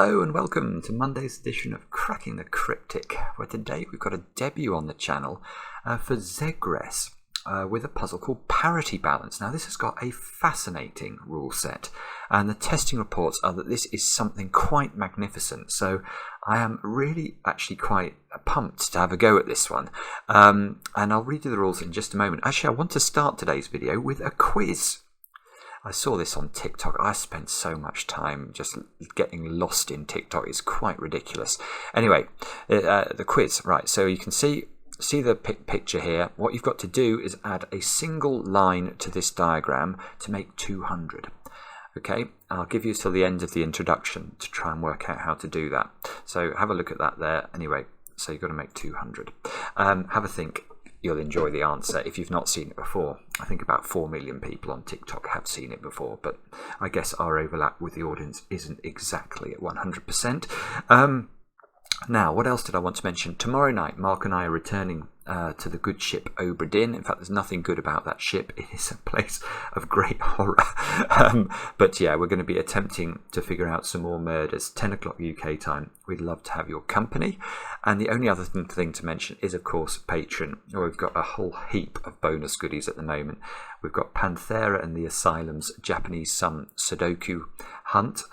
Hello and welcome to Monday's edition of Cracking the Cryptic, where today we've got a debut on the channel for zegres with a puzzle called Parity Balance. Now this has got a fascinating rule set, and the testing reports are that this is something quite magnificent, so I am really actually quite pumped to have a go at this one. And I'll read you the rules in just a moment. Actually, I want to start today's video with a quiz. I saw this on TikTok. I spent so much time just getting lost in TikTok. It's quite ridiculous. Anyway, the quiz. Right, so you can see the picture here. What you've got to do is add a single line to this diagram to make 200. Okay, I'll give you till the end of the introduction to try and work out how to do that. So have a look at that there. Anyway, so you've got to make 200. Have a think. You'll enjoy the answer if you've not seen it before. I think about 4 million people on TikTok have seen it before, but I guess our overlap with the audience isn't exactly at 100%. Now, what else did I want to mention? Tomorrow night, Mark and I are returning to the good ship Oberdin. In fact, there's nothing good about that ship. It is a place of great horror. But yeah, we're going to be attempting to figure out some more murders. 10 o'clock UK time. We'd love to have your company. And the only other thing to mention is, of course, Patreon. We've got a whole heap of bonus goodies at the moment. We've got Panthera and the Asylum's Japanese sudoku hunt,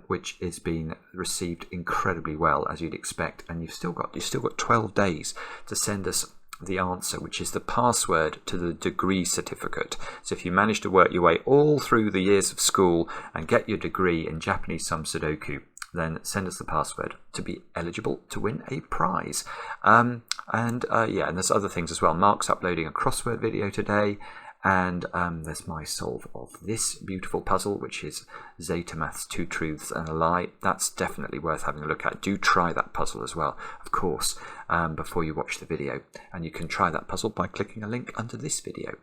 which is being received incredibly well, as you'd expect. And you've still got 12 days to send us the answer, which is the password to the degree certificate. So if you manage to work your way all through the years of school and get your degree in Japanese sudoku, then send us the password to be eligible to win a prize. And there's other things as well. Mark's uploading a crossword video today, and there's my solve of this beautiful puzzle, which is Zetamath's 2 Truths and a Lie. That's definitely worth having a look at. Do try that puzzle as well, of course, before you watch the video. And you can try that puzzle by clicking a link under this video.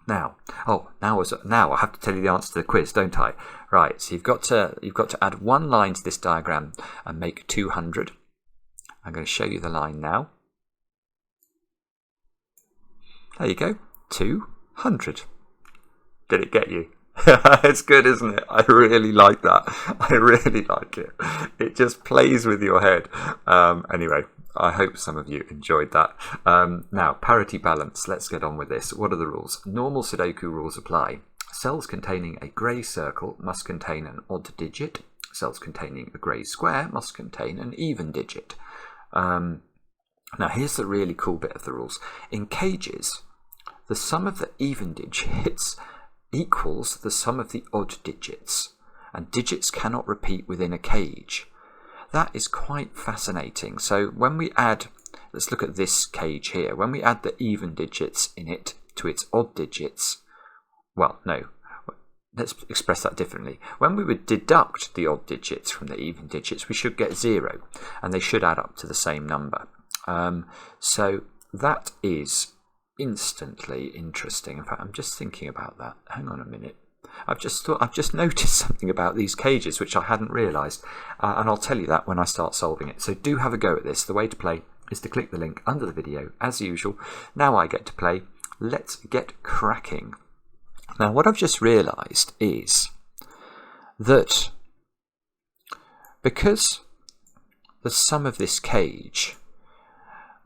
Now I have to tell you the answer to the quiz, don't I? Right, so you've got to add one line to this diagram and make 200. I'm going to show you the line now. There you go, 200. Did it get you? It's good, isn't it? I really like that. I really like it. It just plays with your head. Anyway, I hope some of you enjoyed that. Now, parity balance. Let's get on with this. What are the rules? Normal Sudoku rules apply. Cells containing a grey circle must contain an odd digit. Cells containing a grey square must contain an even digit. Now, here's the really cool bit of the rules. In cages, the sum of the even digits equals the sum of the odd digits, and digits cannot repeat within a cage. That is quite fascinating. So when we add, let's look at this cage here, when we add the even digits in it to its odd digits, well, no, let's express that differently. When we would deduct the odd digits from the even digits, we should get 0, and they should add up to the same number. So that is instantly interesting. In fact, I'm just thinking about that. Hang on a minute. I've just noticed something about these cages which I hadn't realised, and I'll tell you that when I start solving it. So do have a go at this. The way to play is to click the link under the video as usual. Now I get to play. Let's get cracking. Now what I've just realised is that because the sum of this cage,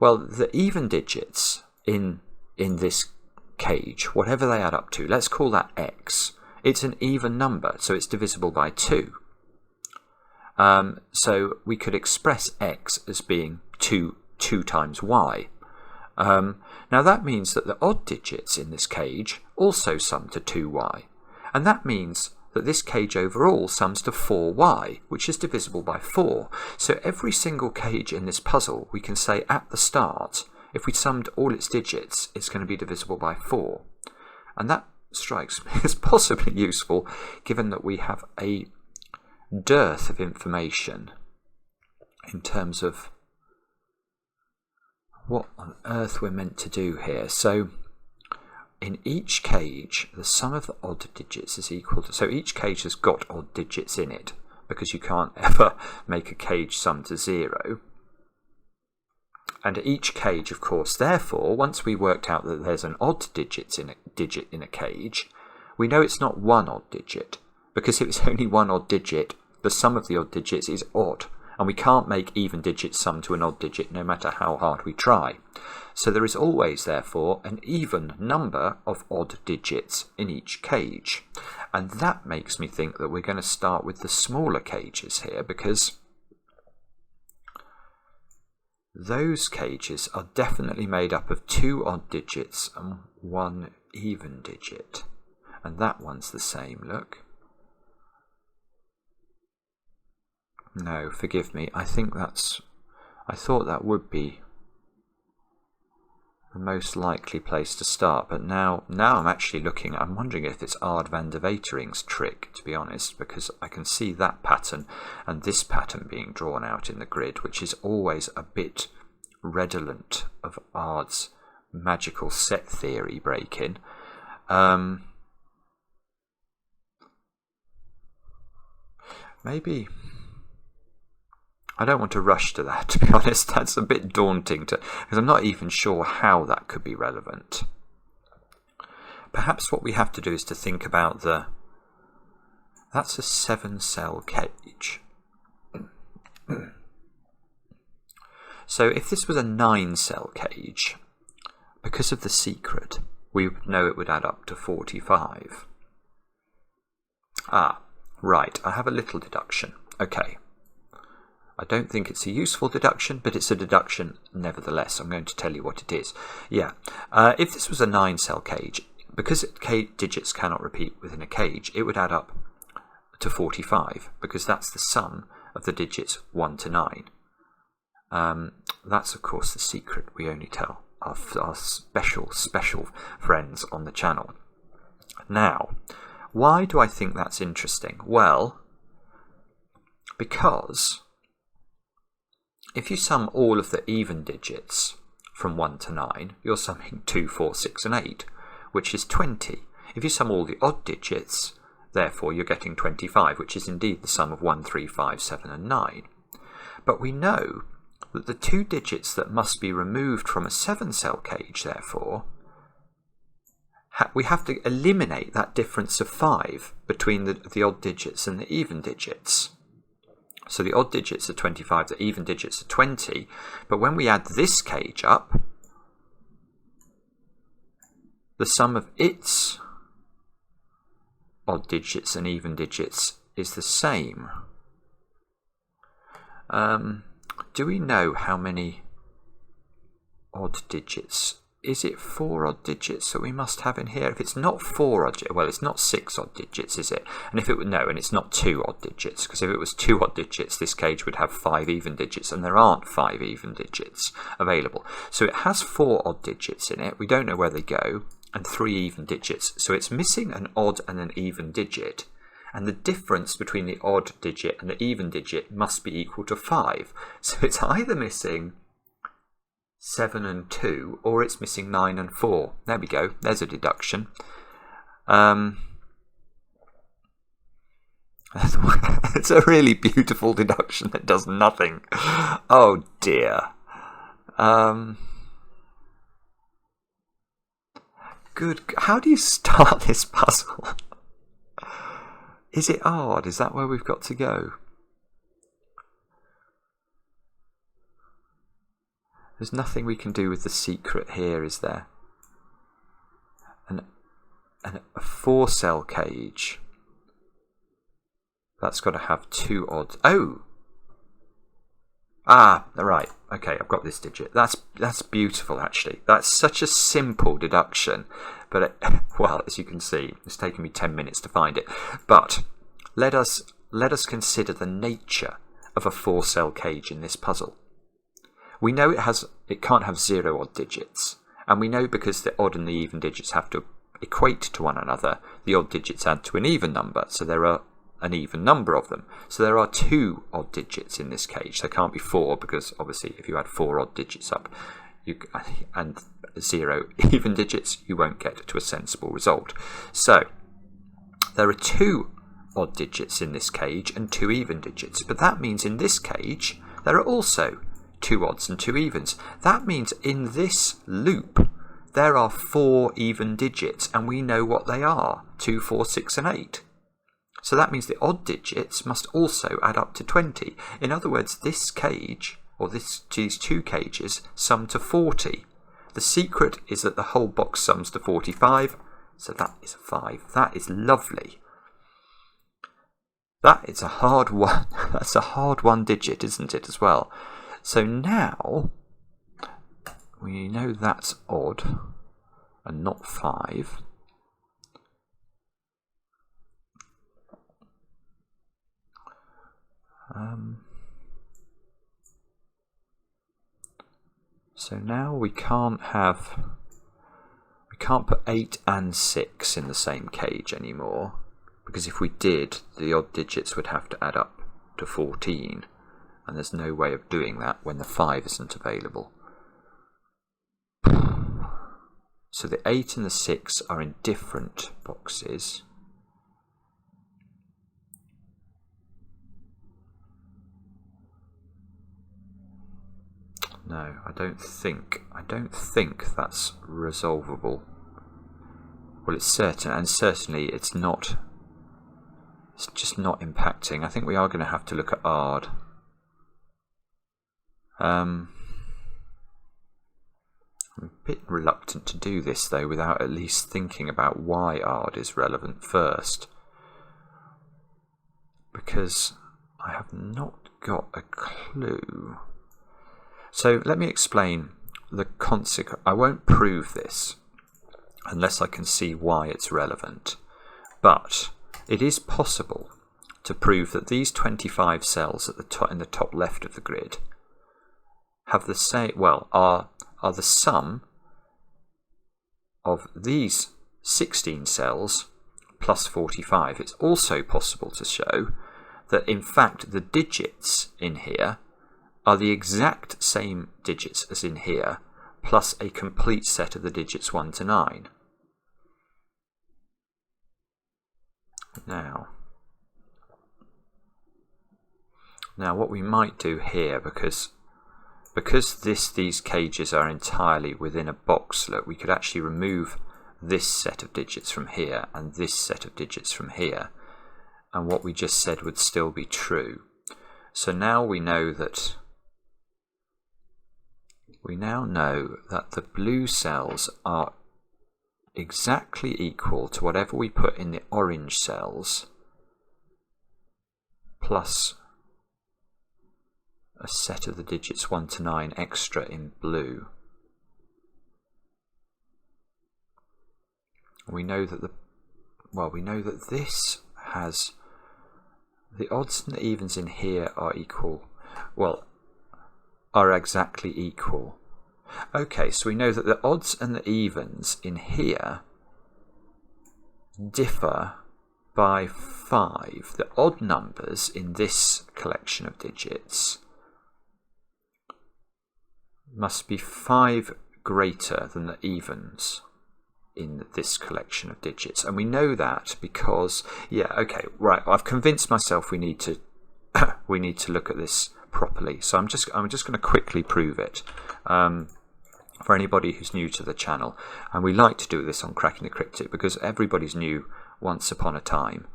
well, the even digits in this cage, whatever they add up to, let's call that x. It's an even number, so it's divisible by 2. So we could express x as being 2 times y. Now that means that the odd digits in this cage also sum to 2y. And that means that this cage overall sums to 4y, which is divisible by 4. So every single cage in this puzzle, we can say at the start, if we summed all its digits, it's going to be divisible by 4. And that strikes me as possibly useful, given that we have a dearth of information in terms of what on earth we're meant to do here. So in each cage, the sum of the odd digits is equal to... So each cage has got odd digits in it, because you can't ever make a cage sum to 0. And each cage, of course, therefore, once we worked out that there's an odd digit in a cage, we know it's not one odd digit, because if it's only one odd digit, the sum of the odd digits is odd, and we can't make even digits sum to an odd digit no matter how hard we try. So there is always, therefore, an even number of odd digits in each cage. And that makes me think that we're going to start with the smaller cages here, because those cages are definitely made up of 2 odd digits and 1 even digit. And that one's the same, look. No, forgive me, I thought that would be the most likely place to start, but now I'm actually I'm wondering if it's Ard van der Wetering's trick, to be honest, because I can see that pattern and this pattern being drawn out in the grid, which is always a bit redolent of Ard's magical set theory break-in. Maybe I don't want to rush to that, to be honest. That's a bit daunting, because I'm not even sure how that could be relevant. Perhaps what we have to do is to think about that's a 7-cell cage. So if this was a 9-cell cage, because of the secret, we would know it would add up to 45. Ah, right, I have a little deduction. Okay. I don't think it's a useful deduction, but it's a deduction nevertheless. I'm going to tell you what it is. Yeah, if this was a 9-cell cage, because digits cannot repeat within a cage, it would add up to 45, because that's the sum of the digits 1 to 9. That's, of course, the secret we only tell our special friends on the channel. Now, why do I think that's interesting? Well, because if you sum all of the even digits from 1 to 9, you're summing 2, 4, 6 and 8, which is 20. If you sum all the odd digits, therefore you're getting 25, which is indeed the sum of 1, 3, 5, 7 and 9. But we know that the 2 digits that must be removed from a 7-cell cage, therefore, we have to eliminate that difference of 5 between the odd digits and the even digits. So the odd digits are 25, the even digits are 20. But when we add this cage up, the sum of its odd digits and even digits is the same. Do we know how many odd digits? Is it 4 odd digits that we must have in here? If it's not 4 odd digits, well, it's not 6 odd digits, is it? And if it would, no, and it's not 2 odd digits, because if it was 2 odd digits, this cage would have 5 even digits, and there aren't 5 even digits available. So it has 4 odd digits in it. We don't know where they go, and 3 even digits. So it's missing an odd and an even digit, and the difference between the odd digit and the even digit must be equal to 5. So it's either missing 7 and 2, or it's missing 9 and 4. There we go. There's a deduction. It's a really beautiful deduction that does nothing. Oh dear. Good. How do you start this puzzle? Is it hard? Is that where we've got to go? There's nothing we can do with the secret here, is there? And a 4-cell cage. That's got to have 2 odds. Oh! Ah, right. Okay, I've got this digit. That's beautiful, actually. That's such a simple deduction. But, well, as you can see, it's taken me 10 minutes to find it. But let us consider the nature of a 4-cell cage in this puzzle. We know it can't have 0 odd digits, and we know because the odd and the even digits have to equate to one another, the odd digits add to an even number, so there are an even number of them. So there are 2 odd digits in this cage. There can't be 4, because obviously if you add 4 odd digits up and 0 even digits, you won't get to a sensible result. So there are 2 odd digits in this cage and 2 even digits, but that means in this cage there are also 2 odds and 2 evens. That means in this loop there are 4 even digits, and we know what they are: 2, 4, 6 and 8. So that means the odd digits must also add up to 20. In other words, this cage, or these two cages, sum to 40. The secret is that the whole box sums to 45, so that is a 5. That is lovely. That is a hard one. That's a hard one digit, isn't it, as well? So now we know that's odd and not 5. So now we can't put 8 and 6 in the same cage anymore, because if we did, the odd digits would have to add up to 14, and there's no way of doing that when the 5 isn't available. So the 8 and the 6 are in different boxes. No, I don't think that's resolvable. Well, it's certain, and certainly it's not. It's just not impacting. I think we are going to have to look at ARD. I'm a bit reluctant to do this though, without at least thinking about why ARD is relevant first, because I have not got a clue. So let me explain the consequence. I won't prove this unless I can see why it's relevant, but it is possible to prove that these 25 cells at the top, in the top left of the grid, have the same, well, are the sum of these 16 cells plus 45. It's also possible to show that in fact the digits in here are the exact same digits as in here, plus a complete set of the digits 1 to 9. Now what we might do here, because these cages are entirely within a box, look, we could actually remove this set of digits from here and this set of digits from here, and what we just said would still be true. So now we know that the blue cells are exactly equal to whatever we put in the orange cells plus a set of the digits 1 to 9 extra in blue. We know that this has the odds and the evens in here are equal, well, are exactly equal. Okay, so we know that the odds and the evens in here differ by 5. The odd numbers in this collection of digits must be 5 greater than the evens in this collection of digits, and we know that because, yeah, okay, right, I've convinced myself we need to look at this properly, so I'm just going to quickly prove it for anybody who's new to the channel. And we like to do this on Cracking the Cryptic because everybody's new once upon a time,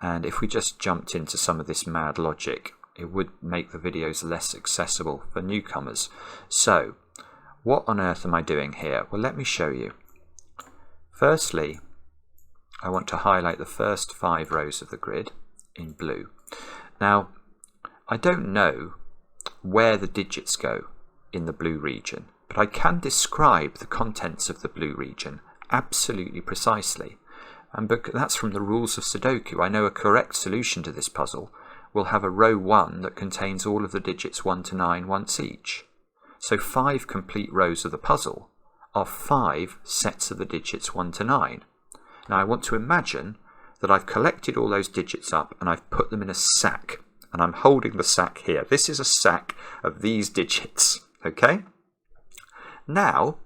and if we just jumped into some of this mad logic, it would make the videos less accessible for newcomers. So what on earth am I doing here? Well, let me show you. Firstly, I want to highlight the first 5 rows of the grid in blue. Now, I don't know where the digits go in the blue region, but I can describe the contents of the blue region absolutely precisely. And that's from the rules of Sudoku. I know a correct solution to this puzzle will have a row 1 that contains all of the digits 1 to 9 once each. So 5 complete rows of the puzzle are 5 sets of the digits 1 to 9. Now I want to imagine that I've collected all those digits up and I've put them in a sack, and I'm holding the sack here. This is a sack of these digits, okay? Now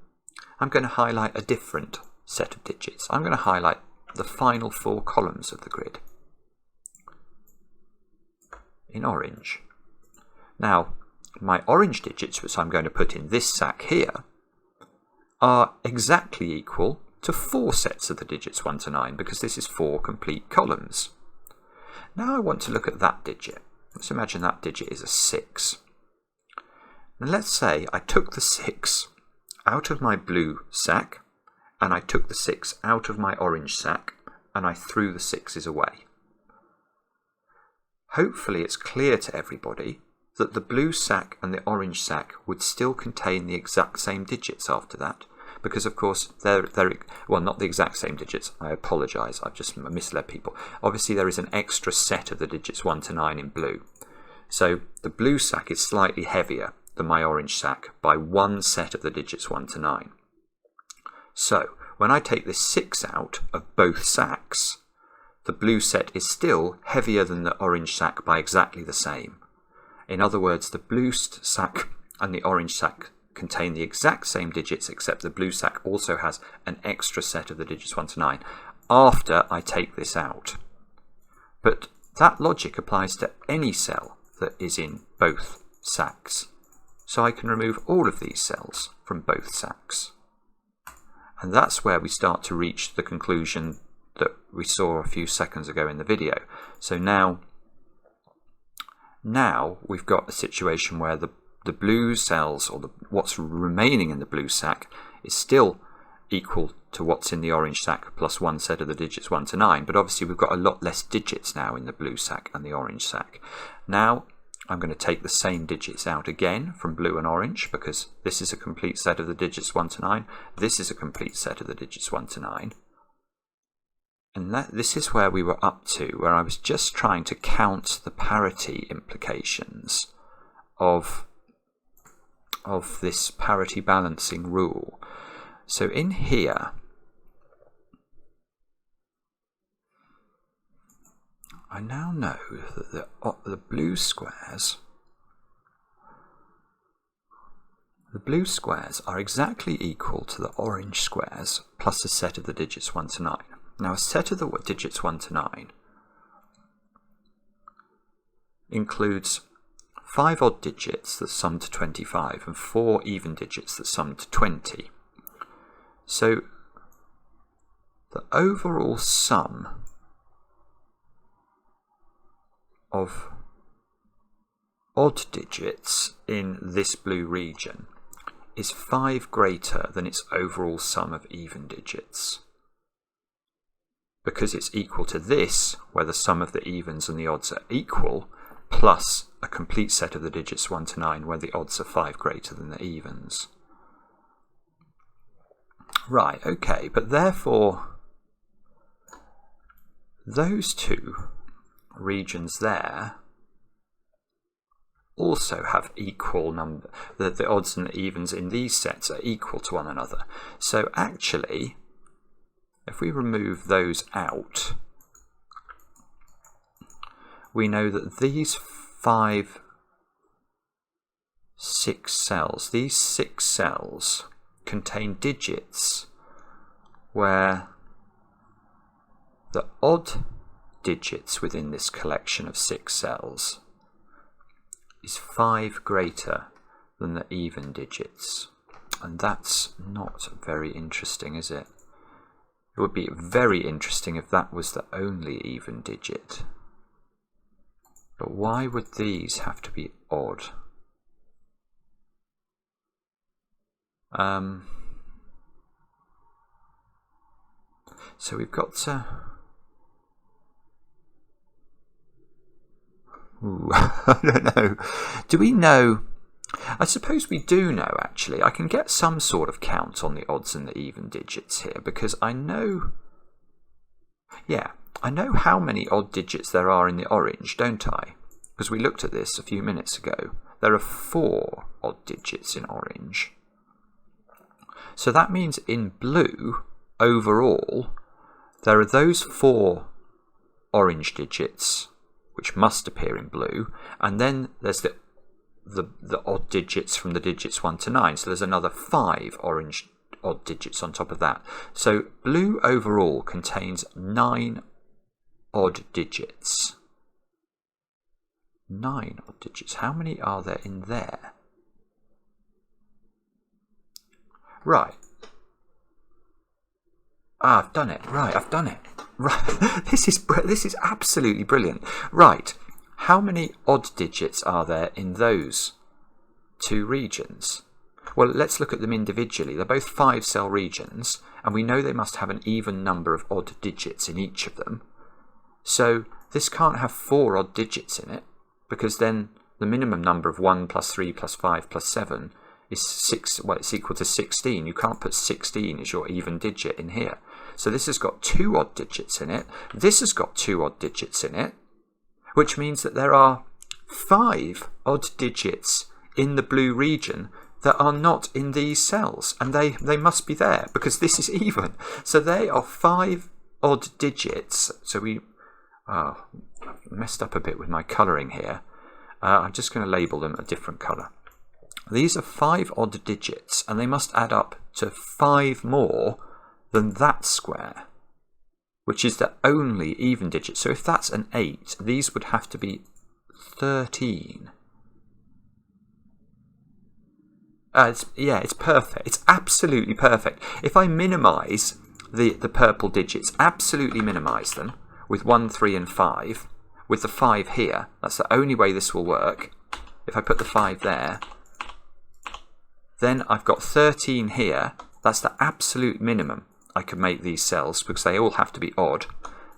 I'm going to highlight a different set of digits. I'm going to highlight the final 4 columns of the grid in orange. Now my orange digits, which I'm going to put in this sack here, are exactly equal to 4 sets of the digits 1 to 9, because this is 4 complete columns. Now I want to look at that digit. Let's imagine that digit is a 6. And let's say I took the 6 out of my blue sack, and I took the 6 out of my orange sack, and I threw the 6s away. Hopefully it's clear to everybody that the blue sack and the orange sack would still contain the exact same digits after that, because of course they're well, not the exact same digits, I apologise, I've just misled people. Obviously there is an extra set of the digits 1 to 9 in blue. So the blue sack is slightly heavier than my orange sack by one set of the digits 1 to 9. So when I take this 6 out of both sacks, the blue set is still heavier than the orange sack by exactly the same. In other words, the blue sack and the orange sack contain the exact same digits, except the blue sack also has an extra set of the digits 1 to 9 after I take this out. But that logic applies to any cell that is in both sacks. So I can remove all of these cells from both sacks. And that's where we start to reach the conclusion that we saw a few seconds ago in the video. So now we've got a situation where the blue cells, or what's remaining in the blue sack, is still equal to what's in the orange sack plus one set of the digits 1 to 9. But obviously we've got a lot less digits now in the blue sack and the orange sack. Now I'm going to take the same digits out again from blue and orange, because this is a complete set of the digits 1 to 9. This is a complete set of the digits 1 to 9. And this is where we were up to, where I was just trying to count the parity implications of this parity balancing rule. So in here, I now know that the blue squares are exactly equal to the orange squares plus a set of the digits 1 to 9. Now a set of the digits 1 to 9 includes 5 odd digits that sum to 25 and 4 even digits that sum to 20. So the overall sum of odd digits in this blue region is 5 greater than its overall sum of even digits, because it's equal to this, where the sum of the evens and the odds are equal, plus a complete set of the digits 1 to 9, where the odds are 5 greater than the evens. Right, okay, but therefore those two regions there also have equal number, the odds and the evens in these sets are equal to one another. So actually, if we remove those out, we know that these 6 cells contain digits where the odd digits within this collection of 6 cells is 5 greater than the even digits. And that's not very interesting, is it? It would be very interesting if that was the only even digit. But why would these have to be odd? So we've got to... I don't know. Do we know? I suppose we do know, actually. I can get some sort of count on the odds and the even digits here, because I know... Yeah, I know how many odd digits there are in the orange, don't I? Because we looked at this a few minutes ago. There are 4 odd digits in orange. So that means in blue, overall, there are those 4 orange digits, which must appear in blue, and then there's the odd digits from the digits 1 to 9, so there's another 5 orange odd digits on top of that. So blue overall contains 9 odd digits. 9 odd digits. How many are there in there? Right. I've done it. Right, I've done it. Right. This is absolutely brilliant. Right. How many odd digits are there in those two regions? Well, let's look at them individually. They're both 5-cell regions, and we know they must have an even number of odd digits in each of them. So this can't have 4 odd digits in it, because then the minimum number of 1 plus 3 plus 5 plus 7 is 6. Well, it's equal to 16. You can't put 16 as your even digit in here. So this has got 2 odd digits in it. This has got 2 odd digits in it, which means that there are 5 odd digits in the blue region that are not in these cells, and they must be there because this is even. So they are 5 odd digits. So I've messed up a bit with my colouring here. I'm just going to label them a different colour. These are 5 odd digits, and they must add up to 5 more than that square, which is the only even digit. So if that's an 8, these would have to be 13. It's perfect. It's absolutely perfect. If I minimise the purple digits, absolutely minimise them with 1, 3 and 5, with the 5 here, that's the only way this will work. If I put the 5 there, then I've got 13 here. That's the absolute minimum I could make these cells because they all have to be odd.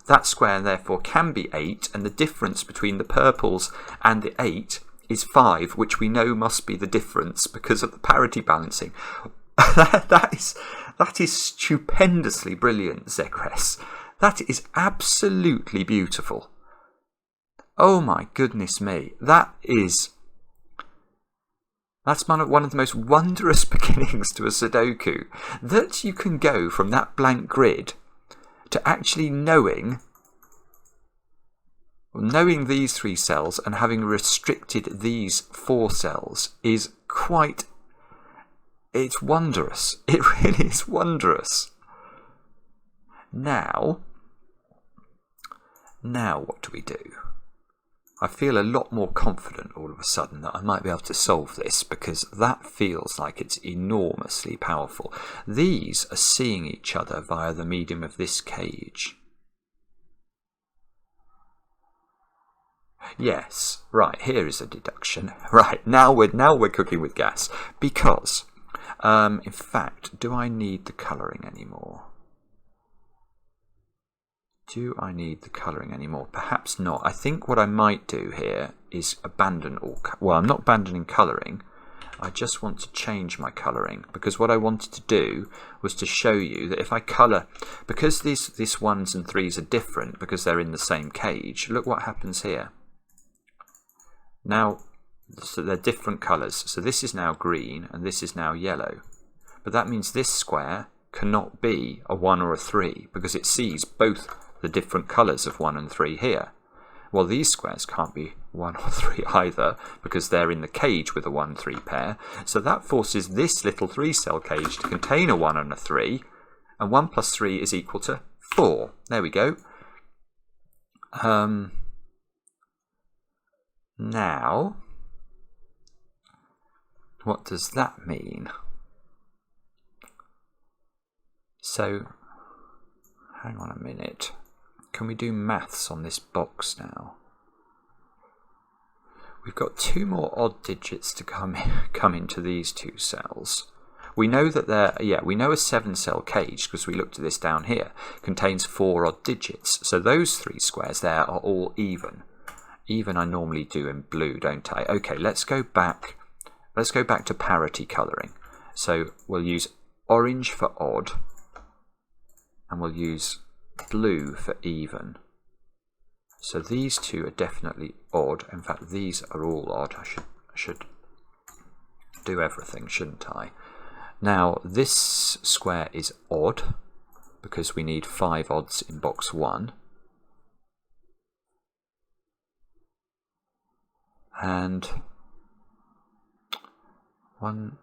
That square therefore can be 8, and the difference between the purples and the 8 is 5, which we know must be the difference because of the parity balancing. that is stupendously brilliant, Zegres. That is absolutely beautiful. Oh my goodness me. That's one of the most wondrous beginnings to a Sudoku, that you can go from that blank grid to actually knowing these 3 cells and having restricted these 4 cells is it's wondrous. It really is wondrous. Now what do we do? I feel a lot more confident all of a sudden that I might be able to solve this, because that feels like it's enormously powerful. These are seeing each other via the medium of this cage. Yes, right, here is a deduction. Right, now we're cooking with gas. Because, in fact, do I need the colouring anymore? Do I need the colouring anymore? Perhaps not. I think what I might do here is abandon all... Well, I'm not abandoning colouring. I just want to change my colouring, because what I wanted to do was to show you that if I colour... Because these 1s and 3s are different, because they're in the same cage, look what happens here. Now, so they're different colours. So this is now green, and this is now yellow. But that means this square cannot be a 1 or a 3, because it sees both the different colours of 1 and 3 here. Well, these squares can't be 1 or 3 either, because they're in the cage with a 1-3 pair. So that forces this little 3-cell cage to contain a 1 and a 3, and 1 plus 3 is equal to 4. There we go. Now, what does that mean? So, hang on a minute. Can we do maths on this box now? We've got 2 more odd digits to come into these 2 cells. We know that we know a 7-cell cage, because we looked at this down here, contains 4 odd digits. So those 3 squares there are all even. Even I normally do in blue, don't I? Okay, let's go back to parity colouring. So we'll use orange for odd, and we'll use blue for even. So these 2 are definitely odd. In fact, these are all odd. I should do everything, shouldn't I? Now, this square is odd, because we need 5 odds in box 1. And 1...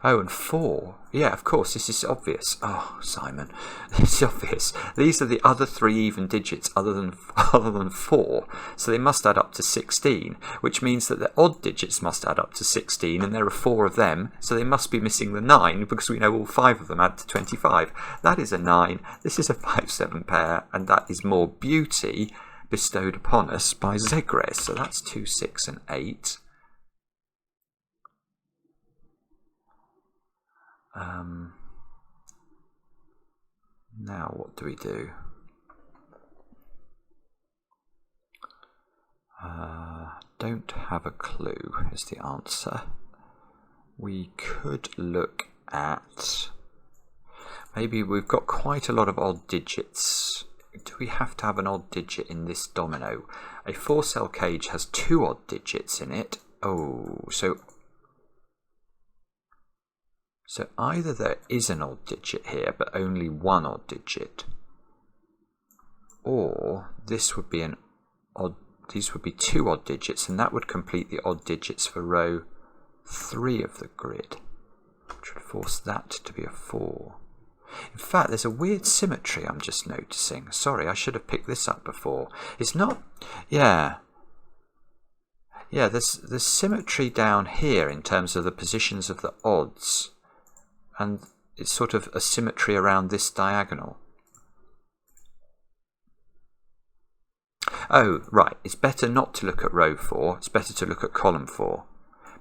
Oh, and 4. Yeah, of course, this is obvious. Oh, Simon, it's obvious. These are the other 3 even digits other than 4, so they must add up to 16, which means that the odd digits must add up to 16, and there are 4 of them, so they must be missing the 9, because we know all 5 of them add to 25. That is a 9, this is a 5-7 pair, and that is more beauty bestowed upon us by zegres. So that's 2, 6, and 8. Now what do we do? Don't have a clue is the answer. We could look at, maybe we've got quite a lot of odd digits. Do we have to have an odd digit in this domino? A 4-cell cage has 2 odd digits in it. Oh, so either there is an odd digit here, but only 1 odd digit, or this would be an odd. These would be 2 odd digits, and that would complete the odd digits for row 3 of the grid, which would force that to be a 4. In fact, there's a weird symmetry I'm just noticing. Sorry, I should have picked this up before. It's not. Yeah, there's symmetry down here in terms of the positions of the odds. And it's sort of a symmetry around this diagonal. Oh, right. It's better not to look at row 4. It's better to look at column 4.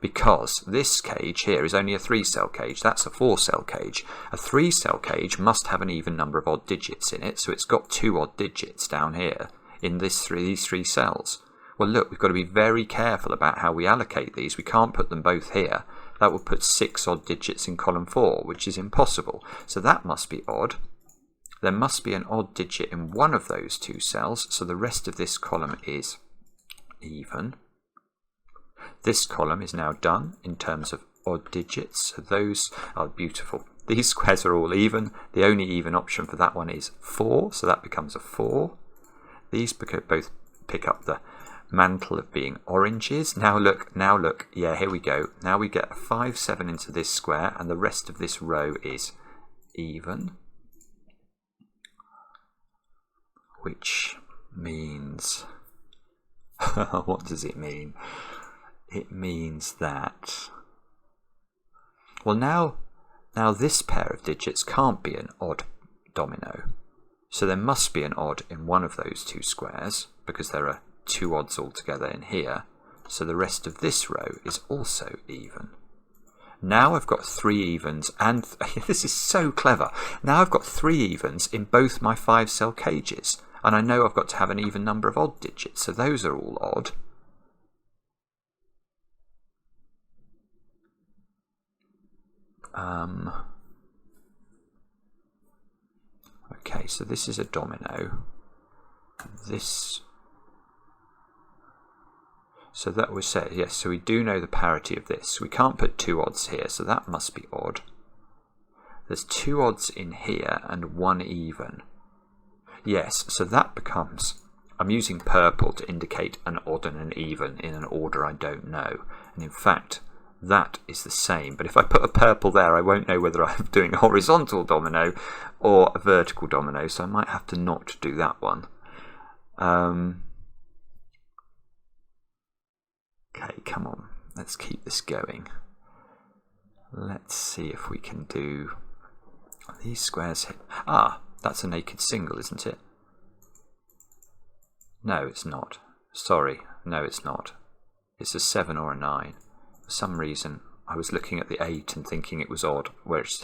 Because this cage here is only a 3-cell cage. That's a 4-cell cage. A 3-cell cage must have an even number of odd digits in it. So it's got 2 odd digits down here in these 3 cells. Well, look, we've got to be very careful about how we allocate these. We can't put them both here. That would put 6 odd digits in column 4, which is impossible. So that must be odd. There must be an odd digit in one of those 2 cells, so the rest of this column is even. This column is now done in terms of odd digits. So those are beautiful. These squares are all even. The only even option for that one is 4, so that becomes a 4. These both pick up the mantle of being oranges. Now look, yeah, here we go. Now we get a 5, 7 into this square, and the rest of this row is even, which means what does it mean? It means that, well, now this pair of digits can't be an odd domino, so there must be an odd in one of those 2 squares, because there are 2 odds altogether in here, so the rest of this row is also even. Now I've got 3 evens, and this is so clever. Now I've got 3 evens in both my 5-cell cages, and I know I've got to have an even number of odd digits, so those are all odd. Okay, so this is a domino. So that was set, yes, so we do know the parity of this. We can't put 2 odds here, so that must be odd. There's 2 odds in here and 1 even. Yes, so that becomes, I'm using purple to indicate an odd and an even in an order I don't know. And in fact, that is the same. But if I put a purple there, I won't know whether I'm doing a horizontal domino or a vertical domino, so I might have to not do that one. Okay, come on, let's keep this going. Let's see if we can do these squares here. Ah, that's a naked single, isn't it? No, it's not. Sorry, no, it's not. It's a 7 or a 9. For some reason, I was looking at the 8 and thinking it was odd, which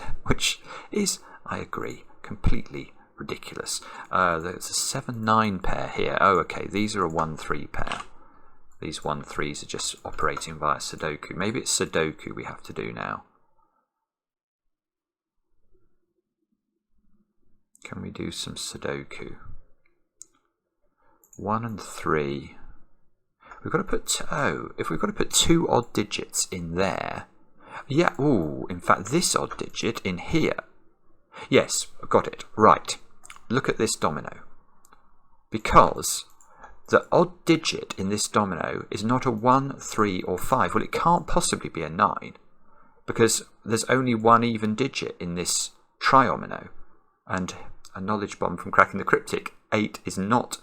is, I agree, completely ridiculous. There's a 7-9 pair here. Oh, okay, these are a 1-3 pair. These 1-3s are just operating via sudoku. Maybe it's sudoku we have to do now. Can we do some sudoku? 1 and 3. We've got to put, if we've got to put 2 odd digits in there. Yeah, ooh, in fact, this odd digit in here. Yes, got it. Right. Look at this domino. Because the odd digit in this domino is not a 1, 3, or 5. Well, it can't possibly be a 9. because there's only one even digit in this triomino. And a knowledge bomb from cracking the cryptic, 8 is not,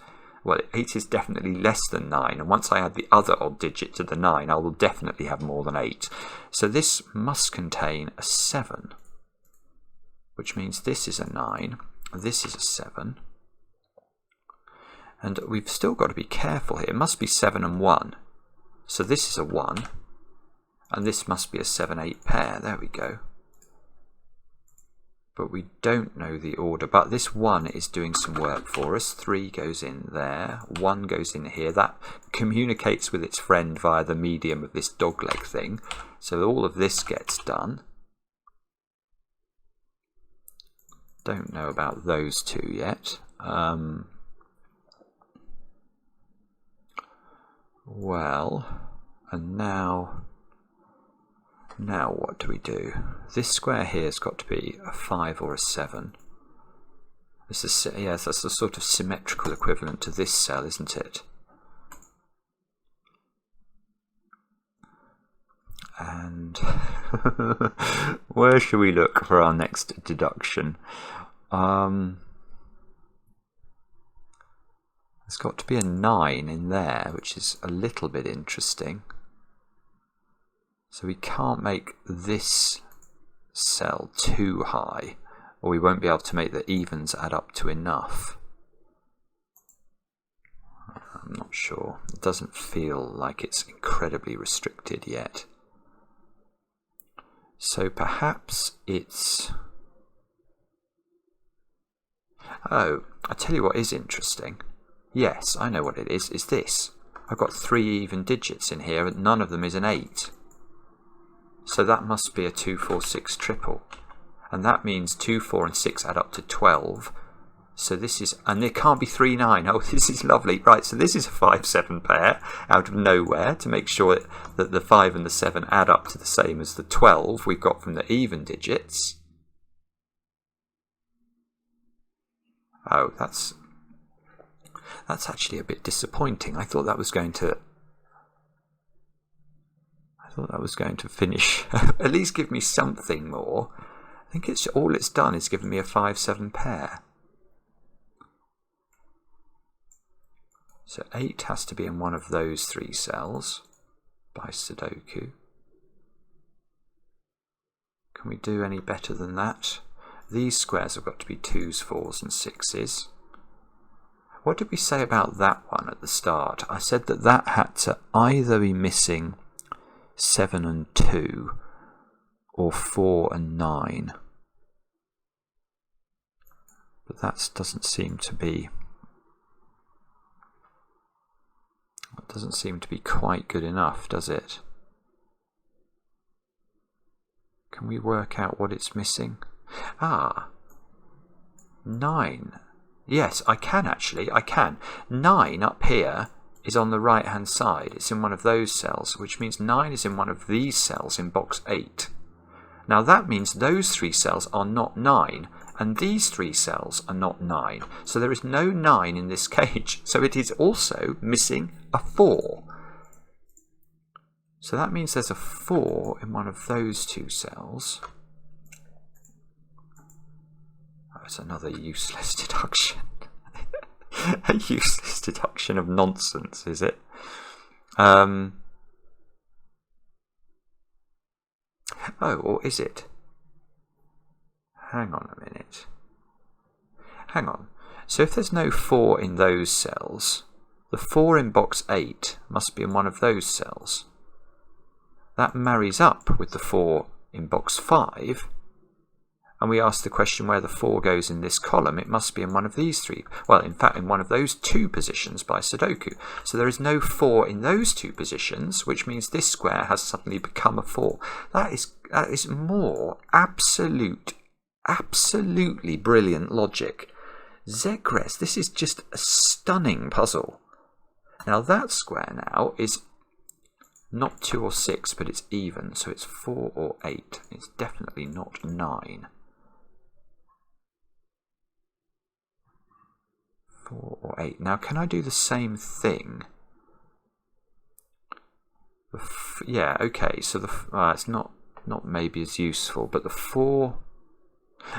well, 8 is definitely less than 9, and once I add the other odd digit to the 9, I will definitely have more than 8. So this must contain a 7, which means this is a 9, this is a 7, and we've still got to be careful here. It must be 7 and 1, so this is a 1, and this must be a 7-8 pair. There we go. But we don't know the order. But this 1 is doing some work for us. 3 goes in there. 1 goes in here. That communicates with its friend via the medium of this dogleg thing. So all of this gets done. Don't know about those two yet. Well, and now what do we do? This square here has got to be a 5 or a 7. This is, yes, that's the sort of symmetrical equivalent to this cell, isn't it? And where should we look for our next deduction? There's got to be a 9 in there, which is a little bit interesting. So we can't make this cell too high, or we won't be able to make the evens add up to enough. I'm not sure. It doesn't feel like it's incredibly restricted yet. So perhaps it's... Oh, I tell you what is interesting. Yes, I know what it is this. I've got 3 even digits in here, and none of them is an 8. So that must be a 2, 4, 6 triple. And that means 2, 4 and 6 add up to 12. So this is, and it can't be 3, 9. Oh, this is lovely. Right, so this is a 5, 7 pair out of nowhere to make sure that the 5 and the 7 add up to the same as the 12 we've got from the even digits. Oh, that's actually a bit disappointing. I thought that was going to finish, at least give me something more. I think all it's done is given me a 5, 7 pair. So 8 has to be in one of those 3 cells by Sudoku. Can we do any better than that? These squares have got to be 2s, 4s and 6s. What did we say about that one at the start? I said that that had to either be missing 7 and 2 or 4 and 9. But that doesn't seem to be quite good enough, does it? Can we work out what it's missing? Ah, 9. Yes, I can actually. I can. 9 up here is on the right hand side. It's in one of those cells, which means 9 is in one of these cells in box 8. Now that means those 3 cells are not 9, and these 3 cells are not 9. So there is no 9 in this cage. So it is also missing a 4. So that means there's a 4 in one of those 2 cells. It's another useless deduction. A useless deduction of nonsense, is it? Oh, or is it? Hang on a minute. Hang on. So if there's no 4 in those cells, the 4 in box 8 must be in one of those cells. That marries up with the 4 in box 5. And we ask the question where the 4 goes in this column. It must be in one of these 3. Well, in fact, in one of those 2 positions by Sudoku. So there is no 4 in those 2 positions, which means this square has suddenly become a 4. That is more absolutely brilliant logic. Zegres, this is just a stunning puzzle. Now that square now is not 2 or 6, but it's even. So it's 4 or 8. It's definitely not 9. 4 or 8. Now, can I do the same thing? Yeah, okay. So it's not not maybe as useful, but the 4...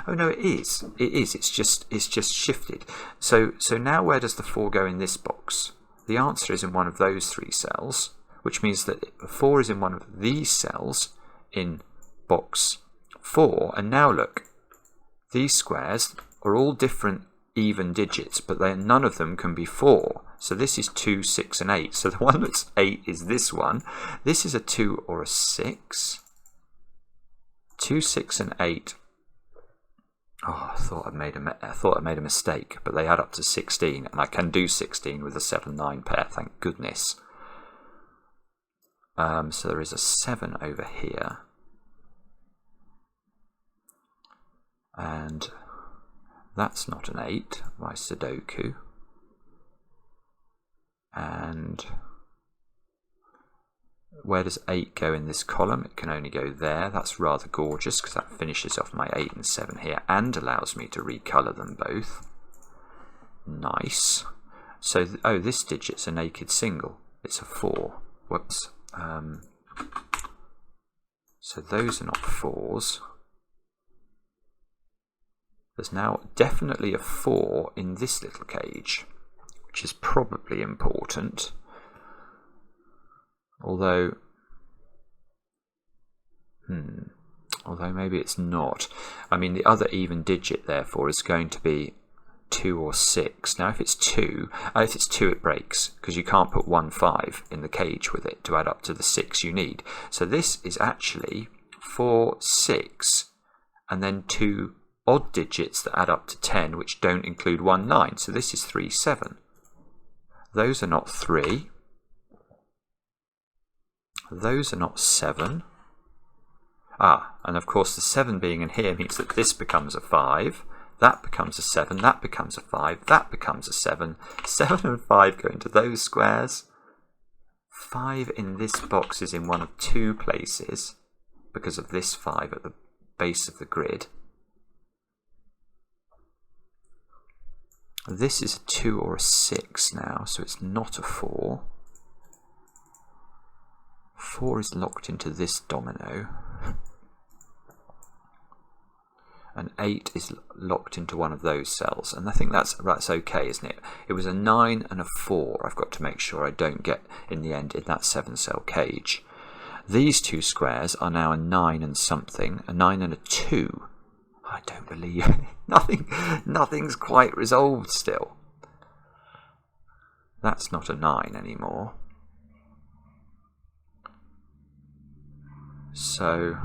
Oh no, it is. It is. It's just shifted. So now where does the 4 go in this box? The answer is in one of those 3 cells, which means that the 4 is in one of these cells in box 4. And now look, these squares are all different even digits, but none of them can be 4. So this is 2, 6, and 8. So the one that's 8 is this one. This is a 2 or a 6. 2, 6, and 8. Oh, I thought I'd made a mistake, but they add up to 16, and I can do 16 with a 7-9 pair, thank goodness. So there is a 7 over here, and that's not an 8 by sudoku, and where does 8 go in this column? It can only go there. That's rather gorgeous because that finishes off my 8 and 7 here and allows me to recolour them both. Nice. So, oh, this digit's a naked single. It's a 4. Whoops. So those are not 4s. There's now definitely a 4 in this little cage, which is probably important. Although maybe it's not. I mean, the other even digit, therefore, is going to be 2 or 6. Now, if it's 2, it breaks, because you can't put 1, 5 in the cage with it to add up to the 6 you need. So this is actually 4, 6, and then 2 odd digits that add up to 10, which don't include 1, 9. So this is 3, 7. Those are not 3. Those are not 7. Ah, and of course the 7 being in here means that this becomes a 5, that becomes a 7, that becomes a 5, that becomes a 7. 7 and 5 go into those squares. 5 in this box is in one of 2 places because of this 5 at the base of the grid. This is a 2 or a 6 now, so it's not a 4. 4 is locked into this domino, and 8 is locked into one of those cells, and I think that's okay, isn't it? It was a 9 and a 4 I've got to make sure I don't get in the end in that 7-cell cage. These 2 squares are now a 9 and something, a 9 and a 2. I don't believe nothing's quite resolved still. That's not a 9 anymore. So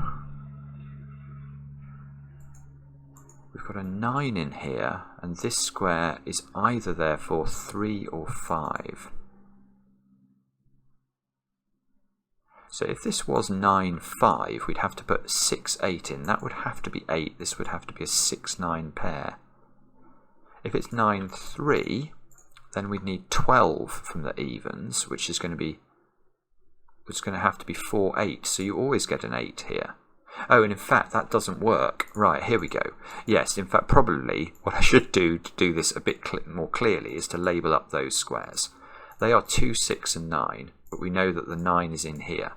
we've got a 9 in here, and this square is either therefore 3 or 5. So if this was 9, 5, we'd have to put 6, 8 in. That would have to be 8. This would have to be a 6, 9 pair. If it's 9, 3, then we'd need 12 from the evens, which is going to have to be 4, 8, so you always get an 8 here. Oh, and in fact, that doesn't work. Right, here we go. Yes, in fact, probably what I should do to do this a bit more clearly is to label up those squares. They are 2, 6, and 9, but we know that the 9 is in here.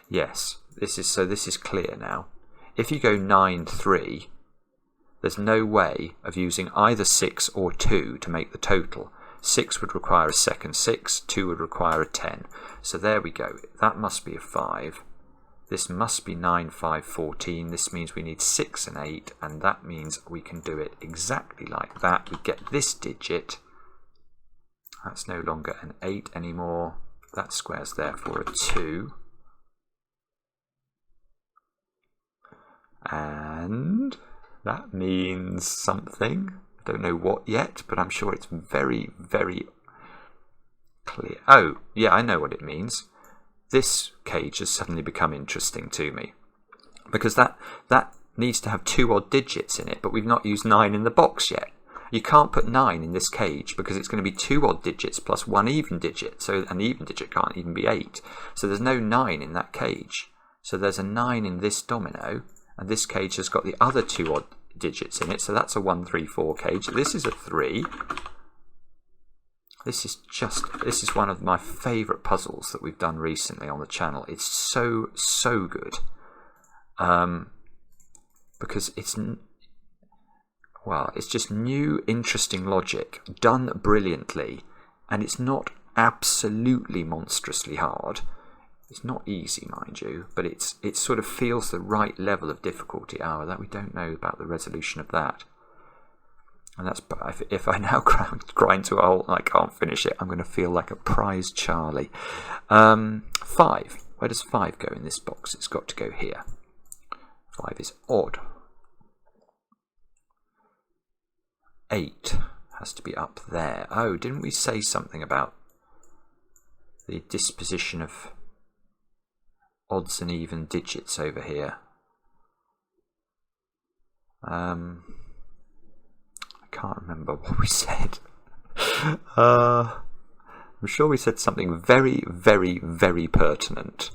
Yes, this is clear now. If you go 9, 3, there's no way of using either 6 or 2 to make the total. 6 would require a second 6, 2 would require a 10. So there we go. That must be a 5. This must be 9, 5, 14. This means we need 6 and 8, and that means we can do it exactly like that. We get this digit. That's no longer an 8 anymore. That square's therefore a 2. And that means something. I don't know what yet, but I'm sure it's very, very clear. Oh, yeah, I know what it means. This cage has suddenly become interesting to me, because that needs to have 2 odd digits in it, but we've not used 9 in the box yet. You can't put 9 in this cage because it's going to be 2 odd digits plus 1 even digit, so an even digit can't even be 8. So there's no 9 in that cage. So there's a 9 in this domino, and this cage has got the other 2 odd digits in it, so that's a 1, 3, 4 cage. This is a 3. this is one of my favourite puzzles that we've done recently on the channel. It's so good, because it's just new, interesting logic done brilliantly, and it's not absolutely monstrously hard. It's not easy, mind you, but it sort of feels the right level of difficulty. That we don't know about the resolution of that. And that's, if I now grind to a halt and I can't finish it, I'm going to feel like a prize Charlie. 5. Where does 5 go in this box? It's got to go here. 5 is odd. 8 has to be up there. Oh, didn't we say something about the disposition of odds and even digits over here? I can't remember what we said. I'm sure we said something very, very, very pertinent,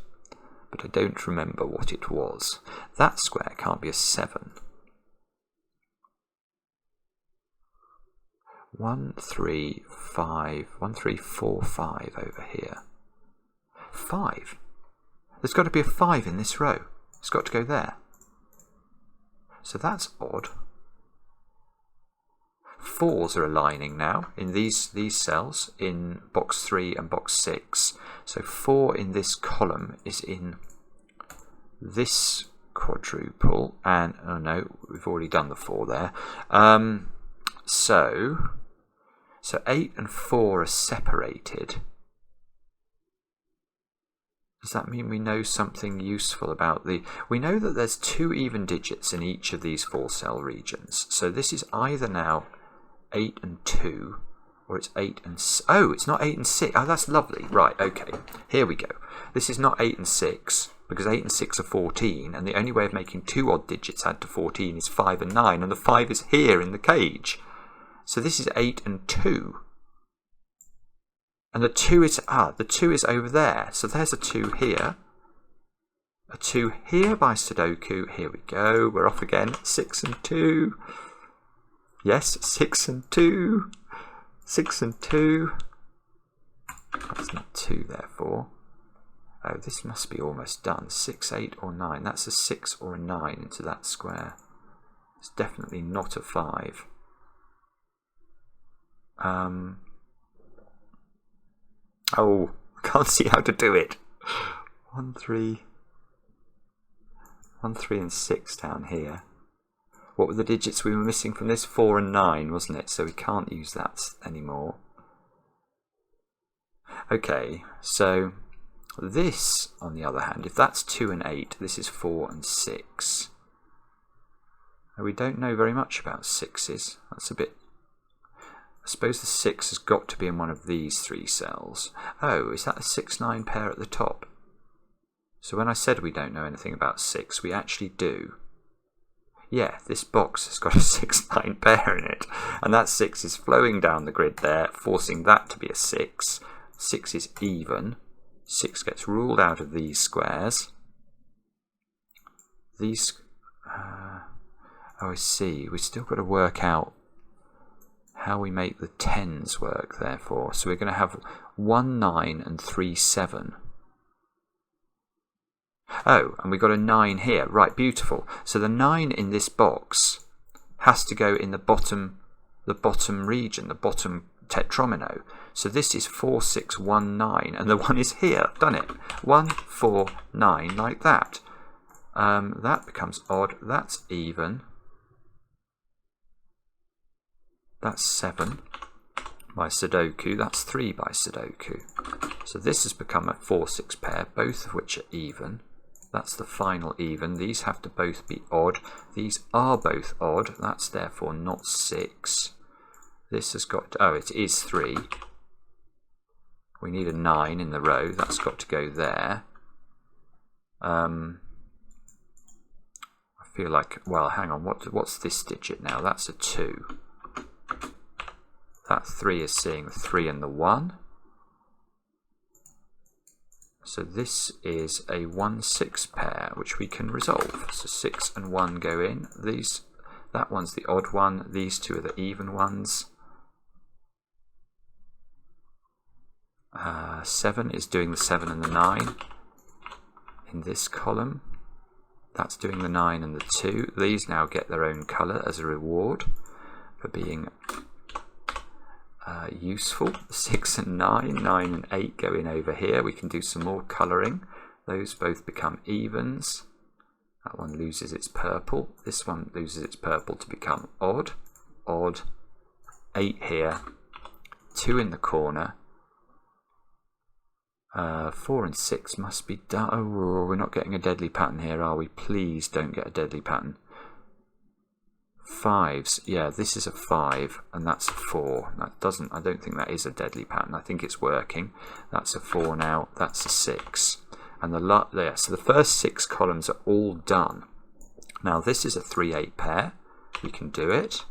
but I don't remember what it was. That square can't be a 7. 1, 3, 5. 1, 3, 4, 5 over here. 5. There's got to be a 5 in this row. It's got to go there. So that's odd. 4s are aligning now in these cells in box 3 and box 6. So 4 in this column is in this quadruple, and oh no, we've already done the 4 there. So 8 and 4 are separated. Does that mean we know something useful about we know that there's 2 even digits in each of these 4 cell regions. So this is either now 8 and 2, or it's 8 and... Oh, it's not 8 and 6. Oh, that's lovely. Right, okay. Here we go. This is not 8 and 6, because 8 and 6 are 14, and the only way of making 2 odd digits add to 14 is 5 and 9, and the 5 is here in the cage. So this is 8 and 2. And the 2 is over there. So there's a 2 here. A 2 here by Sudoku. Here we go. We're off again. 6 and 2. Yes, 6 and 2. 6 and 2. That's not 2, therefore. Oh, this must be almost done. 6, 8, or 9. That's a 6 or a 9 into that square. It's definitely not a 5. Oh, I can't see how to do it. 1, 3, and 6 down here. What were the digits we were missing from this? 4 and 9, wasn't it? So we can't use that anymore. Okay, so this, on the other hand, if that's 2 and 8, this is 4 and 6. And we don't know very much about 6s. That's a bit... I suppose the 6 has got to be in one of these 3 cells. Oh, is that a 6-9 pair at the top? So when I said we don't know anything about 6, we actually do. Yeah, this box has got a 6-9 pair in it. And that 6 is flowing down the grid there, forcing that to be a 6. 6 is even. 6 gets ruled out of these squares. These... oh, I see. We've still got to work out how we make the 10s work, therefore. So we're going to have 1, 9 and 3, 7. Oh, and we've got a 9 here. Right, beautiful. So the 9 in this box has to go in the bottom region, the bottom tetromino. So this is 4, 6, 1, 9, and the 1 is here. Done it. 1, 4, 9, like that. That becomes odd. That's even. That's 7 by Sudoku. That's 3 by Sudoku. So this has become a 4-6 pair, both of which are even. That's the final even. These have to both be odd. These are both odd. That's therefore not 6. This has got... oh, it is 3. We need a 9 in the row. That's got to go there. I feel like... well, hang on. What's this digit now? That's a 2. That 3 is seeing the 3 and the 1. So this is a 1-6 pair, which we can resolve. So 6 and 1 go in. That one's the odd one. These two are the even ones. 7 is doing the 7 and the 9 in this column. That's doing the 9 and the 2. These now get their own colour as a reward for being useful. 6 and 9, 9 and 8 go in over here. We can do some more colouring. Those both become evens. That one loses its purple. This one loses its purple to become odd. Odd. 8 here. 2 in the corner. 4 and 6 must be done. Oh, we're not getting a deadly pattern here, are we? Please don't get a deadly pattern. 5s, yeah, this is a 5 and that's a 4. That doesn't, I don't think that is a deadly pattern. I think it's working. That's a 4 now. That's a 6. And there. So the first 6 columns are all done. Now this is a 3-8 pair. We can do it.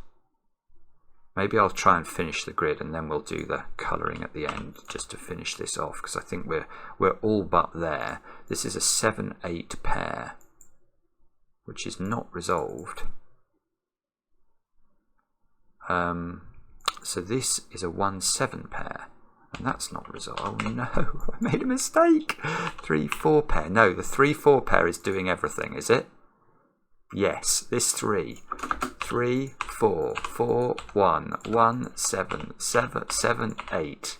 Maybe I'll try and finish the grid and then we'll do the colouring at the end just to finish this off, because I think we're all but there. This is a 7-8 pair, which is not resolved. So this is a 1-7 pair, and that's not resolved. Oh no, I made a mistake. 3-4 pair. No, the 3-4 pair is doing everything, is it? Yes, this 3. 3, 4, 4, 1, 1, 7, 7, 7, 8.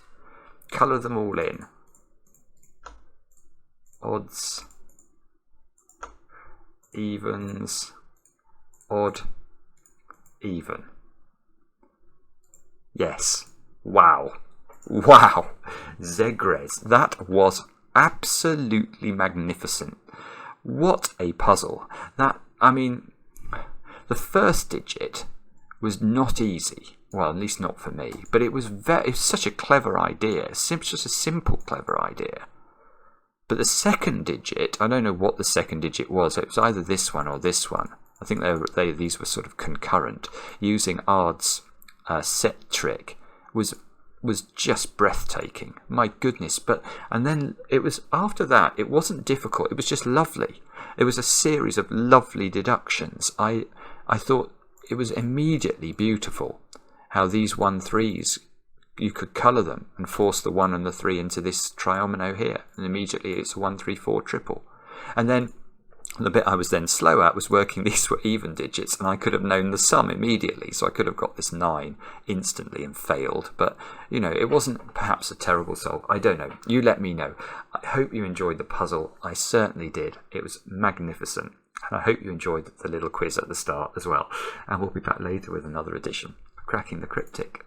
Colour them all in. Odds, evens, odd, even. Yes. Wow. Wow. Zegres. That was absolutely magnificent. What a puzzle. That, I mean, the first digit was not easy. Well, at least not for me. But it was such a clever idea. Just a simple, clever idea. But the second digit, I don't know what the second digit was. It was either this one or this one. I think these were sort of concurrent. Using Ard's set trick was just breathtaking. My goodness. And then it was after that, it wasn't difficult. It was just lovely. It was a series of lovely deductions. I thought it was immediately beautiful how these 1-3s, you could colour them and force the 1 and the 3 into this triomino here, and immediately it's a 1-3-4 triple. And then the bit I was then slow at was working these were even digits, and I could have known the sum immediately, so I could have got this 9 instantly and failed. But, you know, it wasn't perhaps a terrible solve. I don't know. You let me know. I hope you enjoyed the puzzle. I certainly did. It was magnificent. And I hope you enjoyed the little quiz at the start as well. And we'll be back later with another edition of Cracking the Cryptic.